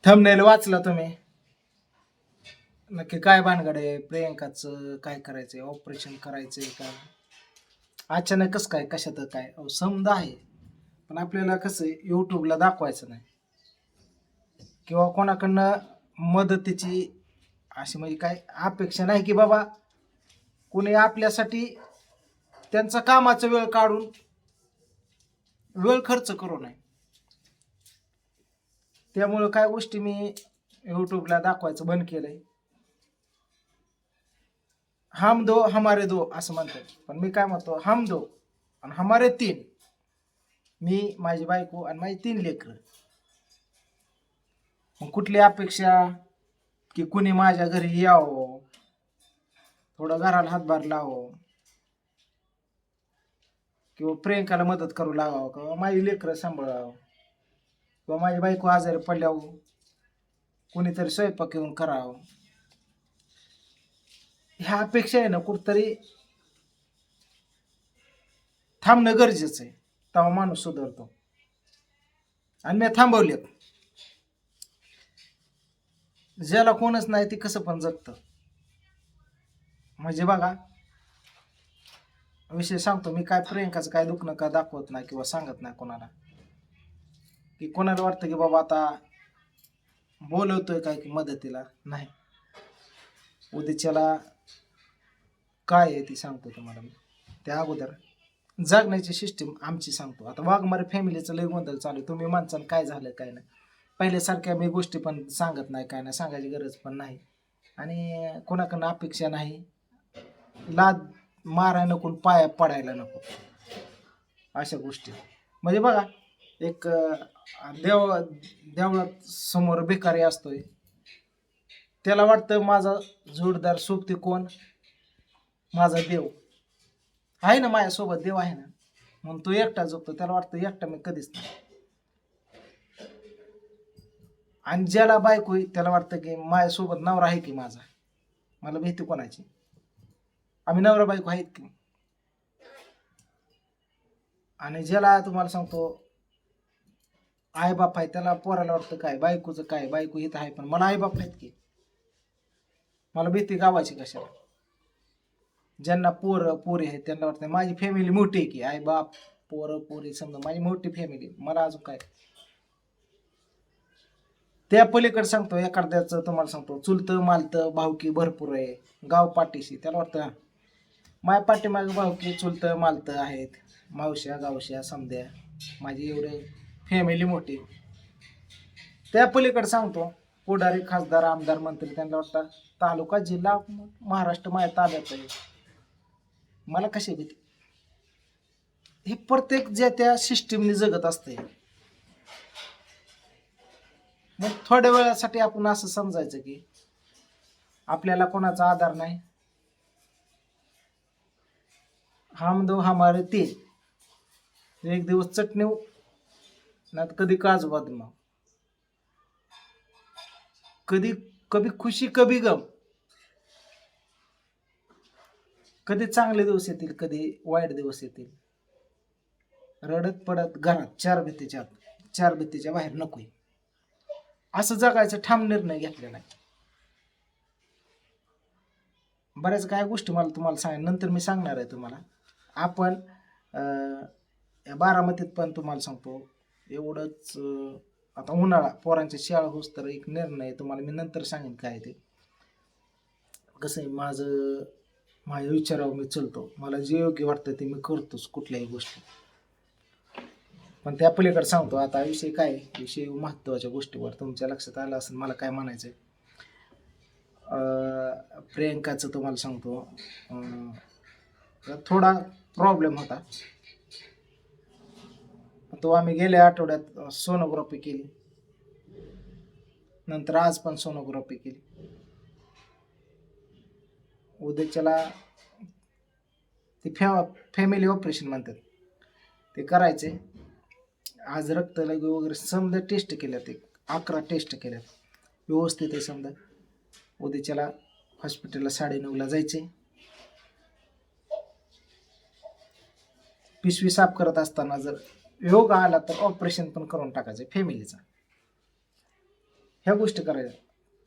Thumbnail वाचला तुम्ही. नक्की काय भानगड आहे? प्रियंकाचं काय करायचंय? ऑपरेशन करायचंय का? अचानकच काय? कशात काय? अहो, समज आहे, पण आपल्याला कसं आहे, यूट्यूबला दाखवायचं नाही किंवा कोणाकडनं मदतीची अशी म्हणजे काय अपेक्षा नाही की बाबा कोणी आपल्यासाठी त्यांचा कामाचा वेळ काढून वेळ खर्च करू नये. त्यामुळं काय गोष्टी मी यूट्यूबला दाखवायचं बंद केलंय. हम दो हमारे दो असं म्हणतात, पण मी काय म्हणतो, हम दो आणि हमारे तीन. मी, माझी बायको आणि माझी 3 लेकरं. मग कुठली अपेक्षा की कुणी माझ्या घरी यावं, थोडं घराला हातभार लावावं किंवा प्रियंकाला मदत करू लागावं किंवा माझी लेकरं सांभाळावं किंवा माझी बायको आजारी पडल्यावर कोणीतरी स्वयंपाक येऊन करावं, ह्या अपेक्षा आहे ना कुठतरी थांबणं गरजेचं आहे. तेव्हा माणूस सुधारतो. आणि मी थांबवलेत. ज्याला कोणच नाही ते कसं पण जगतं. म्हणजे बघा, विषय सांगतो मी, काय प्रियंकाचं काय दुखणं का दाखवत नाही किंवा सांगत नाही कोणाला, की कोणाला वाटतं की बाबा आता बोलवतोय काय की मदतीला. नाही, उद्याच्याला काय आहे ती सांगतो तुम्हाला मी. त्या अगोदर जगण्याची सिस्टीम आमची सांगतो. आता वाघमारे फॅमिलीचं लय गोंधळ चालू आहे. तुम्ही माणसानं काय झालं काय नाही, पहिल्यासारख्या मी गोष्टी पण सांगत नाही, काय नाही, सांगायची गरज पण नाही. आणि कोणाकडनं अपेक्षा नाही. लाद मारायला नको, पाया पडायला नको, अशा गोष्टी. म्हणजे बघा, एक देवळात समोर भिकारी असतोय, त्याला वाटतं माझा जोडदार सोबती कोण? माझा देव आहे ना, माझ्यासोबत देव आहे ना, म्हणून तो एकटा जगतो. त्याला वाटतं एकटा मी कधीच नाही. आणि ज्याला बायको आहे त्याला वाटतं की माझ्यासोबत नवरा आहे की माझा, मला भीती कोणाची? आम्ही नवरा बायको आहेत की. आणि ज्याला तुम्हाला सांगतो आई बाप आहे, त्याला पोराला वाटतं काय बायकोचं काय, बायको इथं आहे पण मला आई बाप आहेत की, मला भीती गावाची कशाला? ज्यांना पोरी आहेत त्यांना वाटतं माझी फॅमिली मोठी आहे की, आई बाप पोरं पोरी समजा माझी मोठी फॅमिली, मला अजून काय. त्या पलीकडे सांगतो एखाद्याचं तुम्हाला सांगतो चुलतं मालतं भावकी भरपूर आहे, गाव पाठीशी, त्याला वाटतं माझ्या पाठीमागे भावकी चुलतं मालतं आहेत, मावश्या गावश्या समध्या, माझी एवढे फॅमिली मोठी. त्या पलीकडे सांगतो पुढारी खासदार आमदार मंत्री, त्यांना वाटतं तालुका जिल्हा महाराष्ट्र माझ्या ताब्यात आहे, मला कशी भीती? हे प्रत्येक ज्या त्या सिस्टीमने जगत असते. मग थोड्या वेळासाठी आपण असं समजायचं की आपल्याला कोणाचा आधार नाही. हम दो हमारे तीन. एक दिवस चटणी ना, कधी काजू बदाम, कधी कभी खुशी कभी गम, कधी चांगले दिवस येतील कधी वाईट दिवस येतील. रडत पडत घरात चार भित्तीच्या बाहेर नकोय, असं जगायचं ठाम निर्णय घेतलेला आहे. बऱ्याच काय गोष्टी मला तुम्हाला नंतर मी सांगणार आहे तुम्हाला. आपण या बारामतीत पण तुम्हाला सांगतो एवढंच. आता उन्हाळा, पोरांच्या शाळा होस तर एक निर्णय तुम्हाला मी नंतर सांगेन काय ते. कसं आहे, माझ्या विचारावर मी चलतो, मला जे योग्य वाटतं ते मी करतोच कुठल्याही गोष्टी. पण त्या पलीकडे सांगतो आता विषय काय, विषय महत्त्वाच्या गोष्टीवर तुमच्या लक्षात आलं असेल मला काय म्हणायचं आहे. प्रियंकाचं तुम्हाला सांगतो थोडा प्रॉब्लेम होता. तो आम्ही गेल्या आठवड्यात सोनोग्राफी केली, नंतर आज पण सोनोग्राफी केली. उद्याच्याला ते फॅमिली ऑपरेशन म्हणतात ते करायचे. आज रक्त लघवी वगैरे समजा टेस्ट केल्यात, 11 टेस्ट केल्यात, व्यवस्थित आहे समजा. उद्याच्याला हॉस्पिटलला 9:30ला जायचे. पिशवी साफ करत असताना जर योग आला तर ऑपरेशन पण करून टाकायचं फॅमिलीचा. ह्या गोष्टी करायच्या.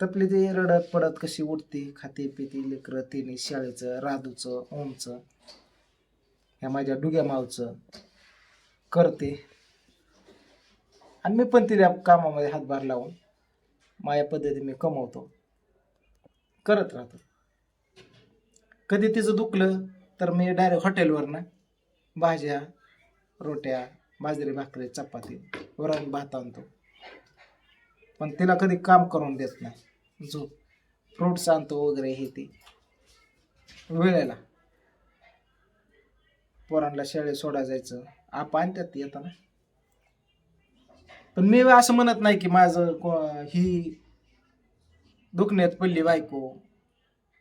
तपली ती रडत पडत कशी उठती खाती पिती लेकरं तिने शाळेचं राधूचं ओमचं ह्या माझ्या डुग्या मावचं करते आणि मी पण तिला कामामध्ये हातभार लावून माझ्या पद्धतीने मी कमवतो करत राहतो. कधी तिचं दुखलं तर मी डायरेक्ट हॉटेलवरनं भाज्या रोट्या बाजरी भाकरी चपाती वरण भात आणतो. पण तिला कधी काम करून देत नाही. जो फ्रूट्स आणतो वगैरे हे ती वेळेला पोरांना शाळेत सोडा जायचं आप आणतात येताना. पण मी असं म्हणत नाही की माझं ही दुखण्यात पडली बायको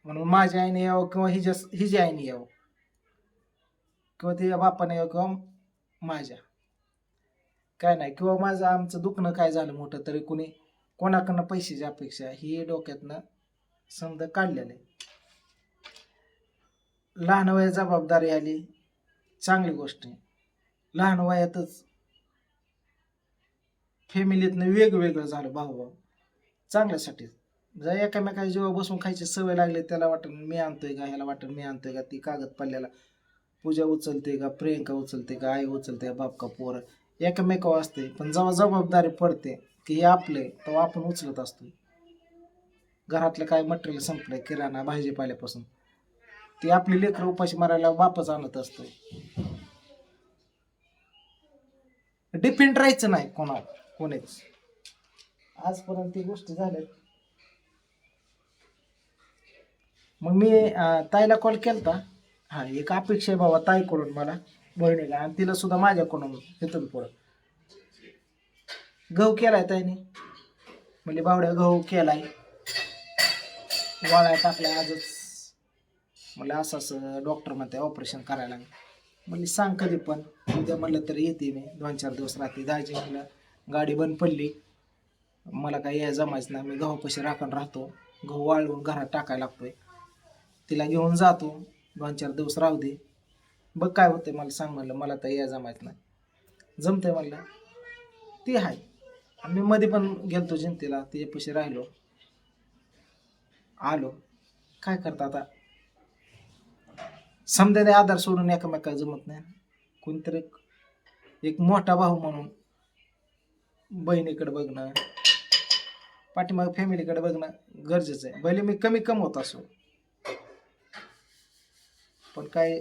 म्हणून माझ्या आईने यावं किंवा हिच्या आईने यावं किंवा तिच्या बापाने यावं किंवा माझ्या काय नाही किंवा माझं आमचं दुखणं काय झालं मोठं तरी कुणी कोणाकडनं पैशाची अपेक्षा ही डोक्यातनं समजा काढलेलं आहे. लहान वयात जबाबदारी आली चांगली गोष्ट आहे. लहान वयातच फॅमिलीतनं वेगवेगळं झालं भाऊ चांगल्यासाठी. जर एकामेकाच्या जेव्हा बसून खायची सवय लागली त्याला वाटत मी आणतोय का ह्याला वाटत मी आणतोय का ती कागद पडल्याला पूजा उचलते का प्रियंका उचलते का आई उचलते का बाप का पोर एकमेकावर असते. पण जेव्हा जबाबदारी पडते की हे आपले तेव्हा आपण उचलत असतो. घरातलं काय मटेरियल संपलंय किराणा भाजीपाल्यापासून ती आपली लेकरं उपाशी मारायला बापच आणत असतोय. डिपेंड राहायचं नाही कोणीच. आजपर्यंत ती गोष्टी झाल्यात. मग मी ताईला कॉल केलता. हा एक अपेक्षा आहे बाबा ताईकडून मला बहिणीला आणि तिला सुद्धा माझ्याकडून इथून पुढं गहू केलाय ताईने म्हणजे बावड्या गहू केलाय वाळाय टाकलाय आजच. मला असं डॉक्टर म्हणते ऑपरेशन करायला. म्हणजे सांग कधी पण उद्या म्हणलं तर येते मी 2-4 दिवस राहते. जायचे म्हणलं गाडी बंद पडली मला काही या जमायचं नाही. मी गहूपाशी राखण राहतो गहू वाळवून घरात टाकायला लागतोय. तिला घेऊन जातो 2-4 दिवस राहू दे बघ काय होतंय मला सांग म्हणलं. मला तर या जमायचं नाही जमतंय म्हणलं ती आहे. मी मध्ये पण गेलतो जयंतीला तिच्यापाशी राहिलो आलो. काय करता आता समजा आधार सोडून एकामेकाला जमत नाही. कोणतरी एक मोठा भाऊ म्हणून बहिणीकडे बघणं पाठीमाग फॅमिलीकडे बघणं गरजेचं आहे. भले मी कमी कमवत असो पण काय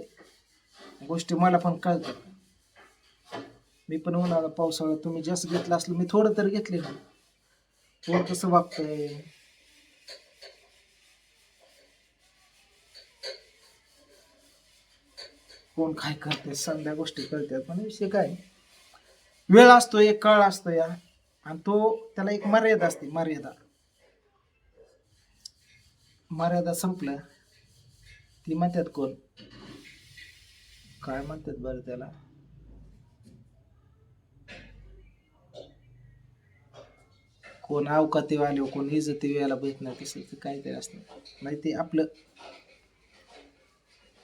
गोष्टी मला पण कळतात. मी पण उन्हाळा पावसाळा तुम्ही जास्त घेतलं असलं मी थोडं तर घेतले ना. कोण कसं वागतंय कोण काय करते सगळ्या गोष्टी कळतात. पण विषय काय वेळ असतो एक काळ असतो या आणि तो त्याला एक मर्यादा असते. मर्यादा संपलं ती म्हणतात कोण काय म्हणतात बरं त्याला कोण अवकाती आले कोण इज्जती वेळेला भेट नाही तसं काहीतरी असतं. नाही ते आपलं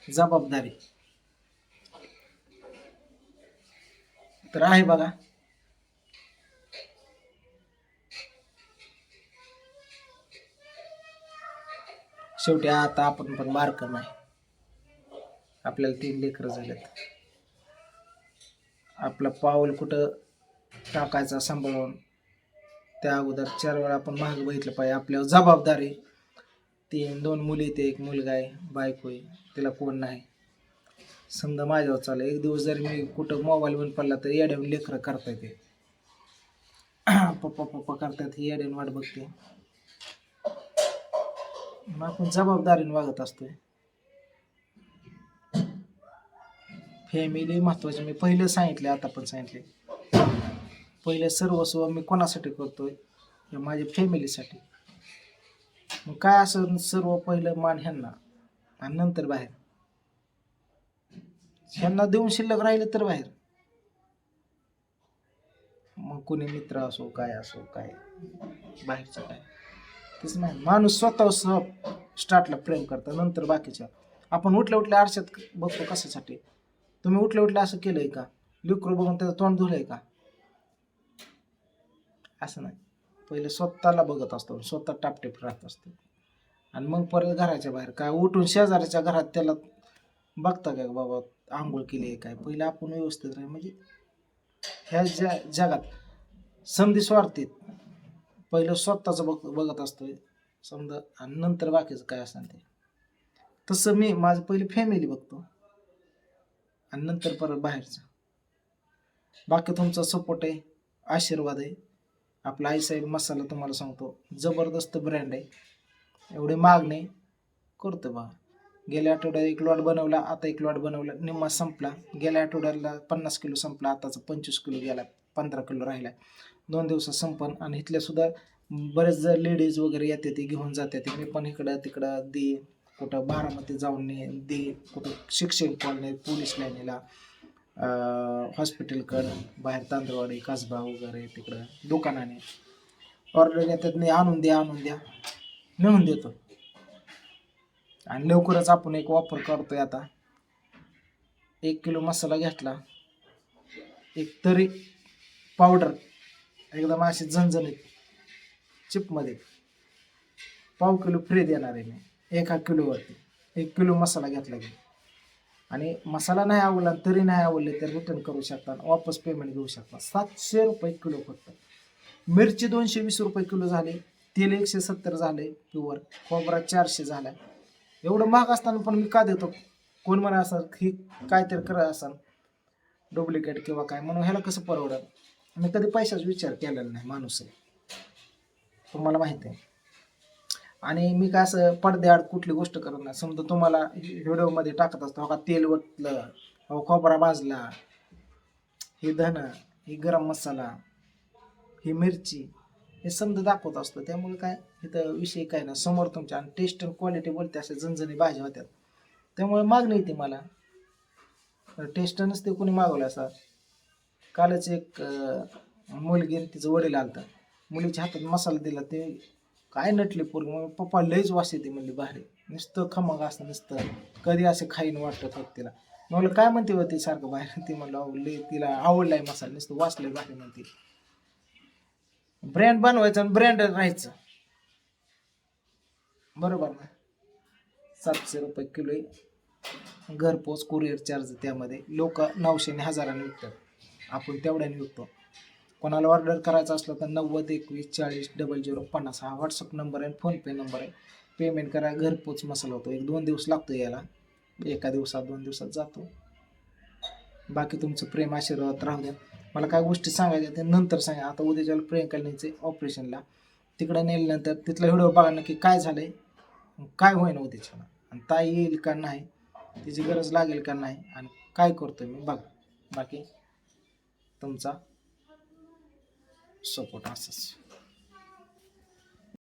जबाबदारी तर आहे बघा. शेवटी आता आपण पण बारकं नाही. आपल्याला 3 लेकरं झालेत. आपलं पाऊल कुठं टाकायचं सांभाळून त्या अगोदर 4 वेळा आपण महाग बघितलं पाहिजे. आपल्यावर जबाबदारी 2 मुली ते 1 मुलगा आहे बायको आहे तिला कोण नाही. समजा माझ्यावर चाललं एक दिवस जरी मी कुठं मोबाईल बंद पडला तर येड्यावर लेकरं करता येते पप्पा करतात ही येड्याने वाट बघते. मग आपण जबाबदारीने वागत असतोय. फॅमिली महत्वाची. मी पहिलं सांगितले आता पण सांगितले पहिले सर्वस्व मी कोणासाठी करतोय या माझ्या फॅमिलीसाठी. मग काय असं सर्व पहिलं मान ह्यांना आणि नंतर बाहेर. ह्यांना देऊन शिल्लक राहिले तर बाहेर मग कोणी मित्र असो काय बाहेरचं काय तेच नाही. माणूस स्वतः स्टार्टला प्रेम करतं नंतर बाकीच्या. आपण उठल्या आरशात बघतो कशासाठी. तुम्ही उठल्या असं केलंय का लेकरू बघून त्याचं तोंड धुलंय का असं नाही. पहिले स्वतःला बघत असतो, स्वतः टापटीप राहत असतो, आणि मग परत घराच्या बाहेर काय उठून शेजाऱ्याच्या घरात त्याला बघता का बाबा आंघोळ केली आहे काय. पहिलं आपण व्यवस्थित राहील म्हणजे ह्या जगात संधी स्वार्थीत पहिलं स्वतःच बघत असतोय समजा, आणि नंतर बाकीचं काय असेल ते. तसं मी माझं पहिले फॅमिली बघतो आणि नंतर परत बाहेरचं. बाकी तुमचा सपोर्ट आहे, आशीर्वाद आहे. आपला आईसाहेब मसाला तुम्हाला सांगतो जबरदस्त ब्रँड आहे, एवढे महाग नाही, करतो बघा. गेल्या आठवड्यात एक लॉट बनवला, आता एक लॉट बनवला, निम्मा संपला. गेल्या आठवड्याला 50 किलो संपला, आताचा 25 किलो गेला, 15 किलो राहिला. 2 दिवसात संपन. आणि इथल्या सुद्धा बरेच जर लेडीज वगैरे येते ते घेऊन जाते ते. मी पण इकडं तिकडं दे, कुठं बारामती जाऊन दे, कुठं शिक्षण कॉलनी, पोलीस लाईनीला, हॉस्पिटलकडं, बाहेर तांदळवाडी कसबा वगैरे तिकडं दुकानाने ऑर्डर येतात, नाही आणून द्या नेऊन देतो. आणि लवकरच आपण एक वापर करतोय आता. 1 किलो मसाला घेतला, एक तरी पावडर एकदम अशी झणझणीत चिपमध्ये 1/2 किलो फ्री देणार आहे मी 1 किलोवरती. 1 किलो मसाला घेतला की. आणि मसाला नाही आवडला तरी नाही आवडले तर रिटर्न करू शकता, वापस पेमेंट घेऊ शकता. 700 रुपये किलो फक्त. मिरची 220 रुपये किलो झाले, तेल 170 झाले प्युअर, खोबरा 400 झाला. एवढं महाग असताना पण मी का देतो. कोण म्हणा असं ही काहीतरी करत असाल डुप्लिकेट किंवा काय, म्हणून ह्याला कसं परवडलं. मी कधी पैशाचा विचार केलेला नाही, माणूस आहे तुम्हाला माहिती आहे. आणि मी काय असं पडद्याआड कुठली गोष्ट करत नाही. समजा तुम्हाला व्हिडिओमध्ये टाकत असतो, हो का तेल वतलं, हो खोबरा भाजला, ही धन, ही गरम मसाला, ही मिरची, हे समजा दाखवत असतो. त्यामुळे काय इथं विषय काय ना, समोर तुमच्या आणि टेस्ट आणि क्वालिटी बोलते, असे झणझणी भाज्या होत्यात. त्यामुळे मागणी येते मला. टेस्ट नसते कोणी मागवलं असं. कालच एक मुलगी तिचं वडील आलता, मुलीच्या हातात मसाला दिला, ते काय नटले पोरगी. मग पप्पा लईच वास येते म्हणली भारी, नुसतं खमग असतं, नुसतं कधी असे खाईन वाटत होत तिला. म्हणलं काय म्हणते होती सारखं बाहेर. ती म्हणलं लई तिला आवडलाय मसाला, नुसतं वाचलंय भारी म्हणते. ब्रँड बनवायचं आणि ब्रँड राहायचं, बरोबर ना. 700 रुपये किलो आहे, घरपोच कुरिअर चार्ज त्यामध्ये. लोक 900 ने 1000 विकतात, आपण तेवढ्याने विकतो. कोणाला ऑर्डर करायचं असलं तर 90 21 40 0050 हा व्हॉट्सअप नंबर आहे, फोनपे नंबर आहे. पेमेंट करा, घरपोच मसाला होतो. 1-2 दिवस लागतो यायला, एका दिवसात 2 दिवसात जातो. बाकी तुमचं प्रेम आशीर्वाद राहू द्या. मला काय गोष्टी सांगायच्या ते नंतर सांगा. आता उद्याच्याला प्रियंकाला न्यायचे ऑपरेशनला, तिकडं नेल्यानंतर तिथला व्हिडिओ बघा नक्की काय झालंय, काय होईना उद्याच्याला, आणि ताई येईल का नाही, तिची गरज लागेल का नाही, आणि काय करतोय मी बघा. बाकी तुमचा सपोर्ट असंच.